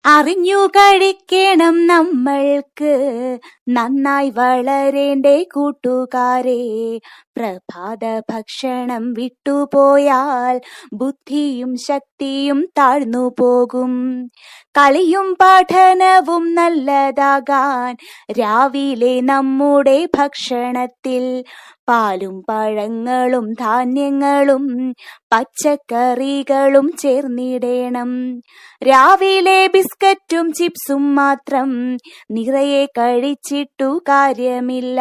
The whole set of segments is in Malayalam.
അറിഞ്ഞു കഴിക്കണം നമ്മൾക്ക് നന്നായി വളരേണ്ടേ കൂട്ടുകാരെ. പ്രഭാത ഭക്ഷണം വിട്ടുപോയാൽ ബുദ്ധിയും ശക്തിയും താഴ്ന്നു പോകും. കളിയും പഠനവും നല്ലതാകാൻ രാവിലെ നമ്മുടെ ഭക്ഷണത്തിൽ പാലും പഴങ്ങളും ധാന്യങ്ങളും പച്ചക്കറികളും ചേർന്നിടണം. രാവിലെ ബിസ്ക്കറ്റും ചിപ്സും മാത്രം നിറയെ കഴിച്ചിട്ടു കാര്യമില്ല.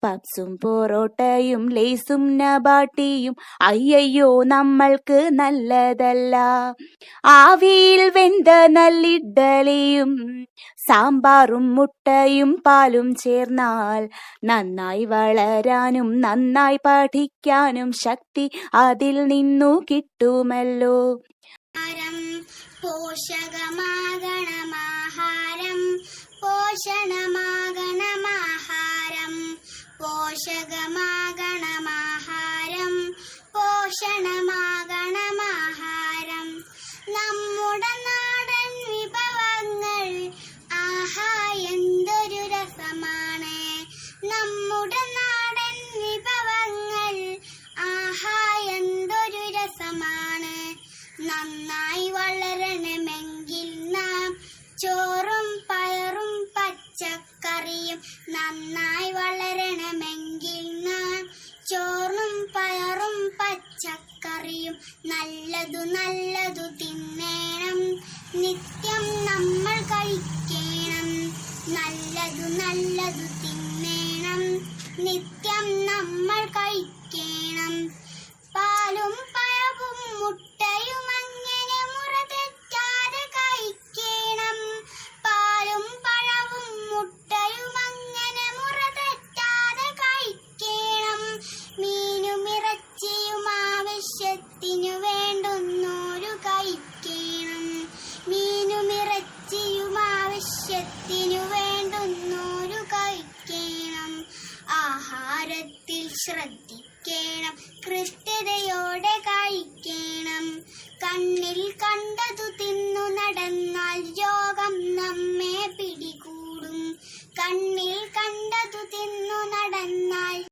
പപ്സും പൊറോട്ടയും ലേസും നബാട്ടിയും അയ്യയ്യോ നമ്മൾക്ക് നല്ലതല്ല. ആവിയിൽ വെന്ത നല്ലിഡ്ഡലിയും സാമ്പാറും മുട്ടയും പാലും ചേർന്നാൽ നന്നായി വളരാനും നന്നായി പഠിക്കാനും ശക്തി അതിൽ നിന്നു കിട്ടുമല്ലോ. പോഷകമാകണമാഹാരം പോഷണമാകണമാഹാരം പോഷകമാകണമാഹാരം പോഷണമാകണമാഹാരം. നമ്മുടെ നാടൻ വിഭവങ്ങൾ ആഹാ എന്തൊരു രസമാണ്. നമ്മുടെ നാടൻ വിഭവങ്ങൾ ആഹാ എന്തൊരു രസമാണ്. നന്നായി വളരണമെങ്കിൽ നാം ചോറും പയറും പച്ചക്കറിയും നന്നായി വളരണമെങ്കിൽ നാം ചോറും പയറും പച്ചക്കറിയും നല്ലതു തിന്നേണം. നിത്യം നമ്മൾ കഴിക്കണം. നല്ലതു തിന്നേണം. നിത്യം നമ്മൾ കഴിക്കണം. പാലും പഴവും മുട്ടയും അങ്ങനെ മുറ തെറ്റാതെ കഴിക്കണം. പാലും പഴവും മുട്ടയും അങ്ങനെ മുറ തെറ്റാതെ കഴിക്കണം. മീനും ഇറച്ചിയും ആവശ്യത്തിനു വേണ്ടുന്നോരു കഴിക്കണം. മീനും ഇറച്ചിയും ആവശ്യത്തിനു വേണ്ടുന്നോരു കഴിക്കണം. ആഹാരത്തിൽ ശ്രദ്ധിക്കണം. കൃത്യതയോടെ കഴിക്കണം. കണ്ണിൽ കണ്ടതു തിന്നു നടന്നാൽ രോഗം നമ്മെ പിടികൂടും. കണ്ണിൽ കണ്ടതു തിന്നു നടന്നാൽ